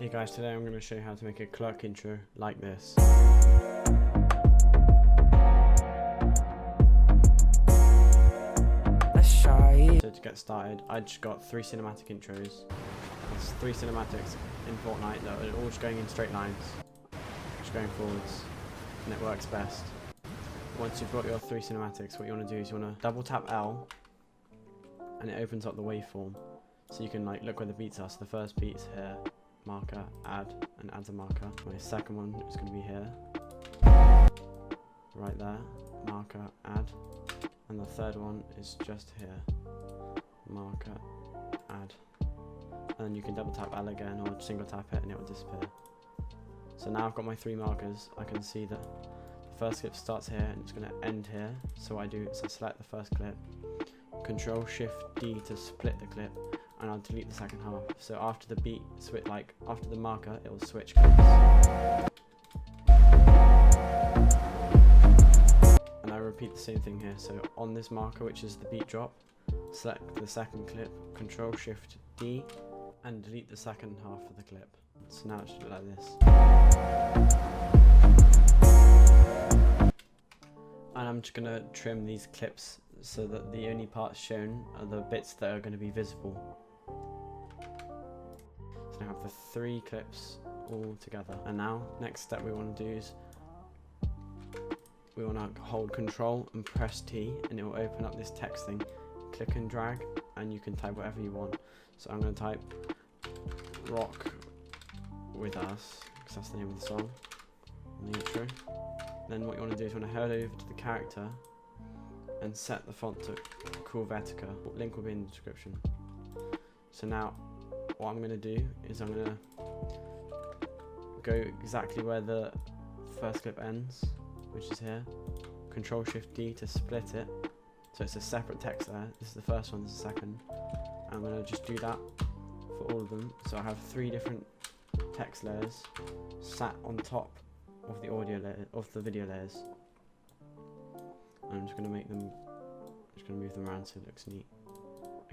Hey guys, today I'm going to show you how to make a Clerke intro like this. Let's try it. So to get started, I just got 3 cinematic intros. There's 3 cinematics in Fortnite that are all just going in straight lines, just going forwards, and it works best. Once you've got your 3 cinematics, what you want to do is you want to double tap L, and it opens up the waveform, so you can like look where the beats are. So the first beat's here. Marker, add, and adds a marker. My second one is going to be here, right there, marker, add, and the third one is just here, marker, add, and then you can double tap L again or single tap it and it will disappear. So now I've got my 3 markers. I can see that the first clip starts here and it's going to end here. So what I do is I select the first clip, Control Shift D to split the clip, and I'll delete the second half. So after the beat switch, like after the marker, it will switch clips. And I repeat the same thing here. So on this marker, which is the beat drop, select the second clip, Control Shift D, and delete the second half of the clip. So now it should look like this. And I'm just gonna trim these clips so that the only parts shown are the bits that are going to be visible. So now I have the 3 clips all together. And now, next step we want to do is we want to hold Control and press T, and it will open up this text thing. Click and drag, and you can type whatever you want. So I'm going to type Rock With Us, because that's the name of the song, in the intro. Then what you want to do is you want to head over to the character and set the font to Clerke. Link will be in the description. So now what I'm going to do is I'm going to go exactly where the first clip ends, which is here. Control Shift D to split it, so it's a separate text there. This is the first one, this is the second. I'm going to just do that for all of them. So I have 3 different text layers sat on top of the audio layer, of the video layers. I'm just going to make them, just going to move them around so it looks neat.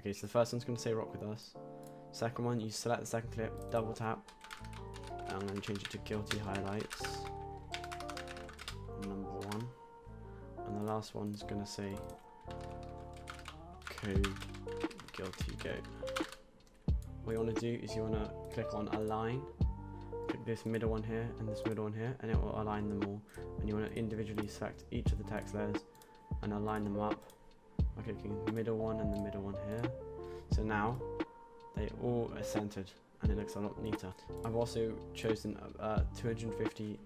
Okay, so the first one's going to say Rock With Us. Second one, you select the second clip, double tap, and I'm going to change it to Guilty Highlights, number 1. And the last one's going to say Code Guilty Goat. What you want to do is you want to click on Align, click this middle one here and this middle one here, and it will align them all. And you want to individually select each of the text layers and align them up by clicking the middle one and the middle one here. So now they all are centered and it looks a lot neater. I've also chosen 250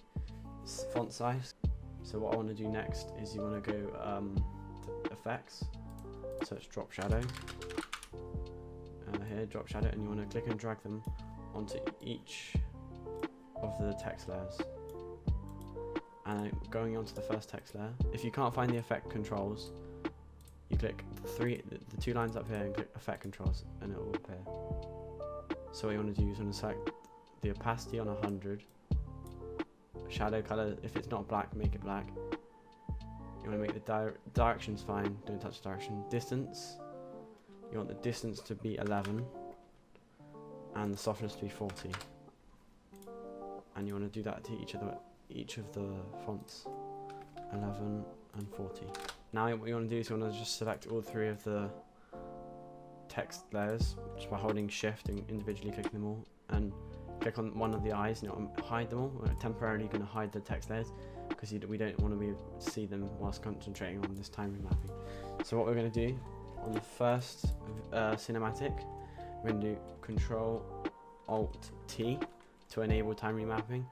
font size. So what I want to do next is you want to go to Effects, search Drop Shadow, here Drop Shadow, and you want to click and drag them onto each of the text layers. And going on to the first text layer, if you can't find the effect controls, you click the 2 lines up here and click Effect Controls, and it will appear. So what you want to do is you want to select the opacity on 100, shadow color, if it's not black, make it black. You want to make the directions fine, don't touch the direction. Distance, you want the distance to be 11 and the softness to be 40. And you want to do that to each of the fonts, 11 and 40. Now what you want to do is you want to just select all 3 of the text layers just by holding Shift and individually clicking them all, and click on one of the eyes and it will hide them all. We're temporarily going to hide the text layers because we don't want to see them whilst concentrating on this time remapping. So what we're going to do on the first cinematic, we're going to do Control Alt T to enable time remapping.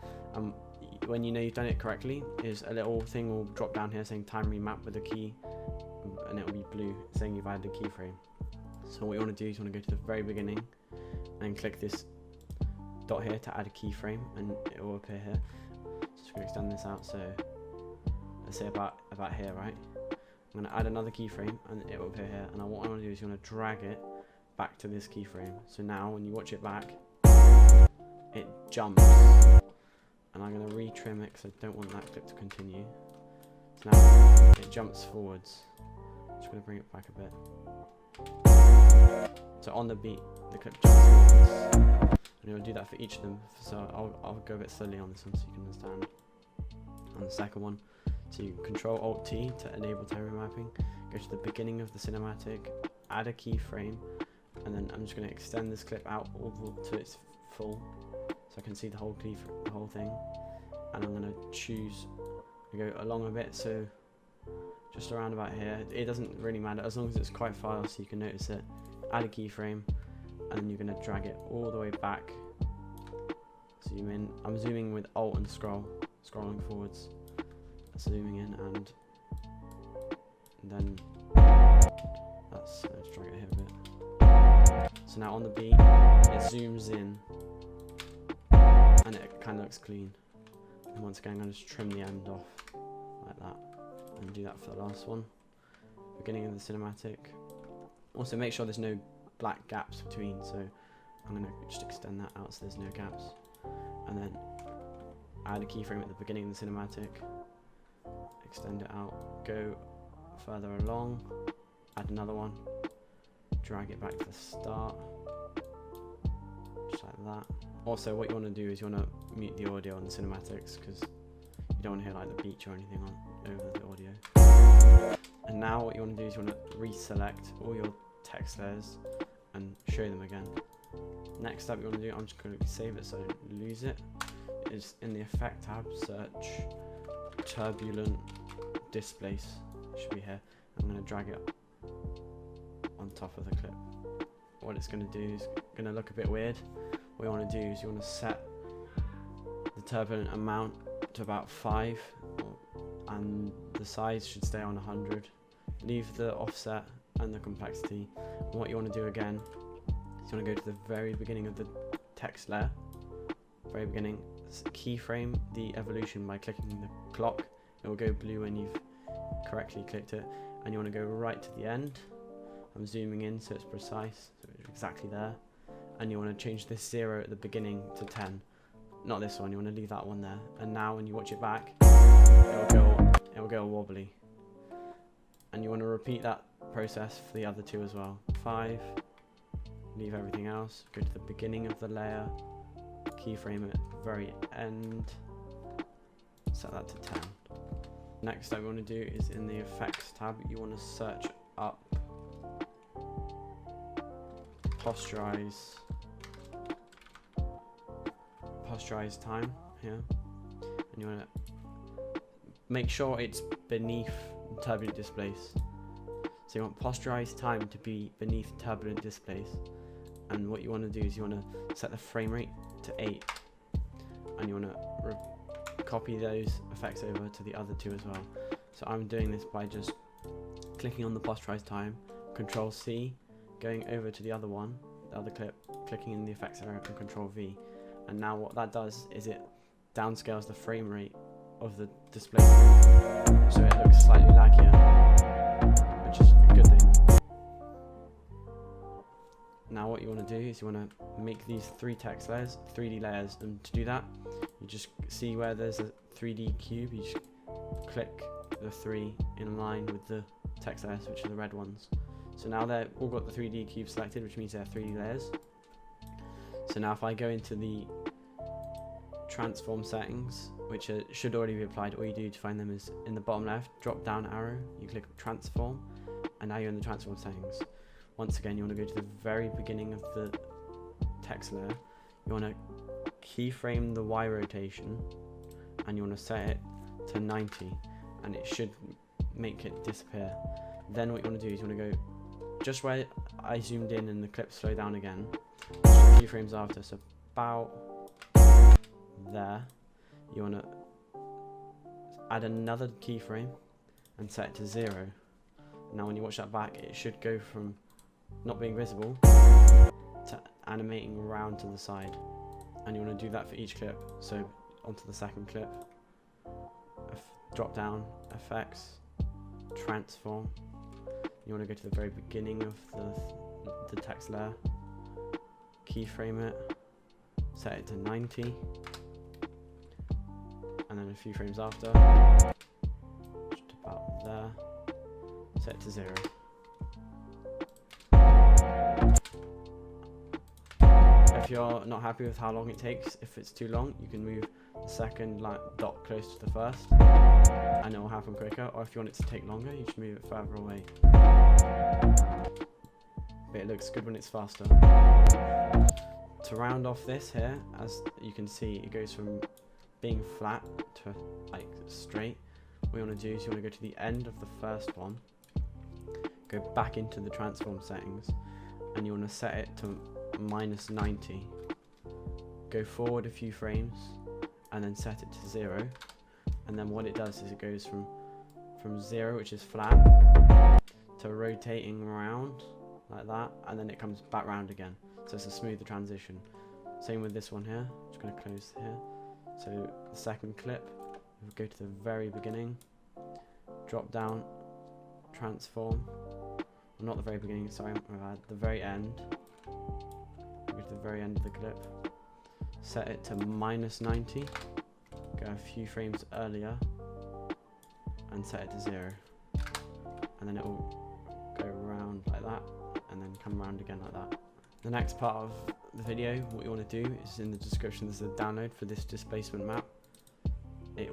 When you know you've done it correctly, is a little thing will drop down here saying time remap with a key, and it will be blue saying you've added a keyframe. So what you want to do is you want to go to the very beginning and click this dot here to add a keyframe, and it will appear here. So just going to extend this out, so let's say about here, right? I'm going to add another keyframe and it will appear here, and what I want to do is you want to drag it back to this keyframe. So now when you watch it back, it jumps, and I'm going to retrim it because I don't want that clip to continue. So now it jumps forwards. Just going to bring it back a bit. So on the beat, the clip jumps forwards. And you'll do that for each of them. So I'll go a bit slowly on this one so you can understand. On the second one, so you Control Alt T to enable time remapping. Go to the beginning of the cinematic, add a keyframe, and then I'm just going to extend this clip out all to its full, so I can see the whole thing. And I'm going to choose, go along a bit, so just around about here. It doesn't really matter as long as it's quite far so you can notice it. Add a keyframe, and then you're going to drag it all the way back. Zoom in. I'm zooming with Alt and scrolling forwards. Zooming in, and then let's drag it here a bit. So now on the beat, it zooms in, and it kind of looks clean. And once again, I'm going to just trim the end off like that, and do that for the last one. Beginning of the cinematic. Also, make sure there's no black gaps between. So I'm going to just extend that out so there's no gaps, and then add a keyframe at the beginning of the cinematic. Extend it out, go further along, add another one, drag it back to the start, just like that. Also, what you want to do is you want to mute the audio on the cinematics because you don't want to hear like the beach or anything on over the audio. And now what you want to do is you want to reselect all your text layers and show them again. Next up, you want to do, I'm just going to save it so I don't lose it, is in the Effect tab, search turbulent displace, should be here. I'm going to drag it on top of the clip. What it's going to do is going to look a bit weird. What you want to do is you want to set the turbulent amount to about 5, and the size should stay on 100. Leave the offset and the complexity. And what you want to do again is you want to go to the very beginning of the text layer, very beginning, keyframe the evolution by clicking the clock. It will go blue when you've correctly clicked it, and you want to go right to the end. I'm zooming in so it's precise, so it's exactly there. And you want to change this 0 at the beginning to 10. Not this one, you want to leave that one there. And now when you watch it back, it will go wobbly. And you want to repeat that process for the other two as well. 5, leave everything else, go to the beginning of the layer, keyframe at the very end, set that to 10. Next up, you want to do is in the Effects tab, you want to search up Posterize time here, and you want to make sure it's beneath turbulent displace. So you want Posterize time to be beneath turbulent displace, and what you want to do is you want to set the frame rate to 8, and you want to copy those effects over to the other two as well. So I'm doing this by just clicking on the Posterize time, Control C, going over to the other one, the other clip, clicking in the effects area and Control V. And now what that does is it downscales the frame rate of the display, so it looks slightly laggier, which is a good thing. Now what you want to do is you want to make these 3 text layers, 3D layers, and to do that, you just see where there's a 3D cube, you just click the 3 in line with the text layers, which are the red ones. So now they've all got the 3D cube selected, which means they're 3D layers. So now if I go into the transform settings, which should already be applied, all you do to find them is in the bottom left, drop down arrow, you click transform, and now you're in the transform settings. Once again, you want to go to the very beginning of the text layer, you want to keyframe the Y rotation, and you want to set it to 90, and it should make it disappear. Then what you want to do is you want to go just where I zoomed in and the clip slowed down again, just a few frames after, so about there. You want to add another keyframe and set it to 0. Now when you watch that back, it should go from not being visible to animating around to the side, and you want to do that for each clip. So onto the second clip, drop down, effects, transform. You want to go to the very beginning of the text layer, keyframe it, set it to 90, and then a few frames after, just about there, set it to 0. If you're not happy with how long it takes, if it's too long, you can move the second dot close to the first and it will happen quicker, or if you want it to take longer, you should move it further away. But it looks good when it's faster. To round off this here, as you can see, it goes from being flat to like straight. What you want to do is you want to go to the end of the first one, go back into the transform settings, and you want to set it to -90. Go forward a few frames and then set it to 0, and then what it does is it goes from 0, which is flat, to rotating around like that, and then it comes back round again, so it's a smoother transition. Same with this one here. Just going to close here. So the second clip, we'll go to the very beginning, drop down, transform, well, not the very beginning, sorry, the very end, go to the very end of the clip, set it to -90, go a few frames earlier, and set it to 0, and then it will go around like that, and then come around again like that. The next part of the video, what you want to do is in the description, there's a download for this displacement map.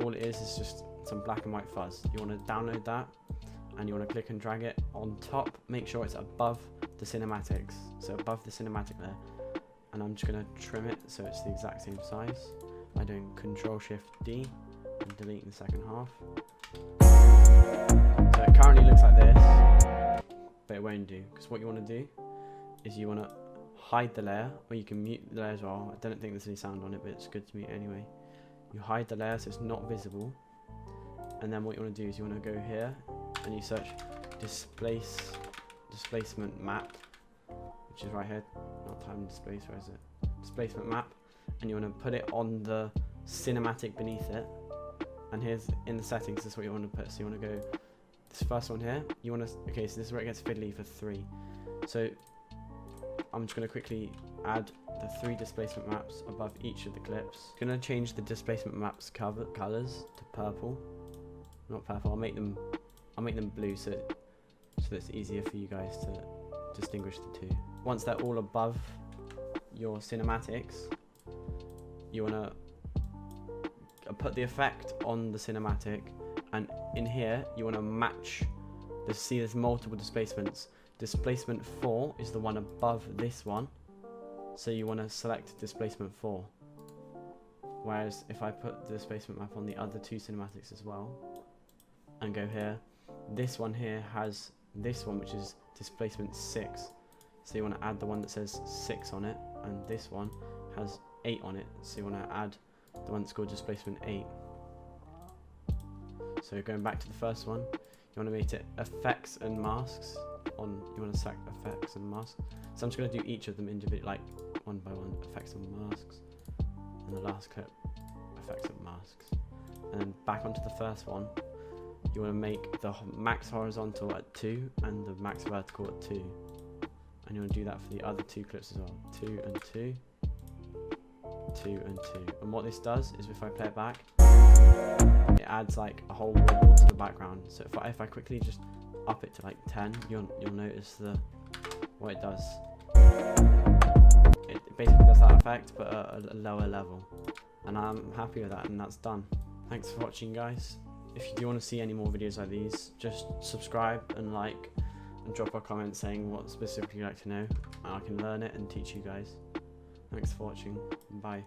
All it is just some black and white fuzz. You want to download that, and you want to click and drag it on top. Make sure it's above the cinematics, so above the cinematic there. And I'm just going to trim it so it's the exact same size by doing Control-Shift-D and deleting the second half. So it currently looks like this, but it won't do, because what you want to do is you want to hide the layer, or you can mute the layer as well. I don't think there's any sound on it, but it's good to mute anyway. You hide the layer so it's not visible, and then what you want to do is you want to go here and you search displacement map, which is right here, not time displace, where is it? Displacement map, and you want to put it on the cinematic beneath it, and here's in the settings, this is what you want to put. So you want to go this first one here, you want to, okay, so this is where it gets fiddly for 3. So I'm just going to quickly add the 3 displacement maps above each of the clips. I'm going to change the displacement maps colors to purple, not purple. I'll make them blue so that it's easier for you guys to distinguish the two. Once they're all above your cinematics, you want to put the effect on the cinematic, and in here you want to match. See, there's multiple displacements. Displacement 4 is the one above this one, so you want to select displacement 4. Whereas if I put the displacement map on the other 2 cinematics as well, and go here, this one here has this one, which is displacement 6. So you want to add the one that says 6 on it, and this one has 8 on it, so you want to add the one that's called displacement 8. So going back to the first one, you want to make it effects and masks. You want to select effects and masks. So I'm just going to do each of them individually, like one by one, effects and masks, and the last clip, effects and masks, and then back onto the first one. You want to make the max horizontal at 2 and the max vertical at 2, and you want to do that for the other 2 clips as well, 2 and 2, 2 and 2. And what this does is, if I play it back, it adds like a whole wobble to the background. So if I quickly just up it to like 10, you'll notice what it does. It basically does that effect, but at a lower level. And I'm happy with that, and that's done. Thanks for watching, guys. If you do want to see any more videos like these, just subscribe and like, and drop a comment saying what specifically you'd like to know, and I can learn it and teach you guys. Thanks for watching. Bye.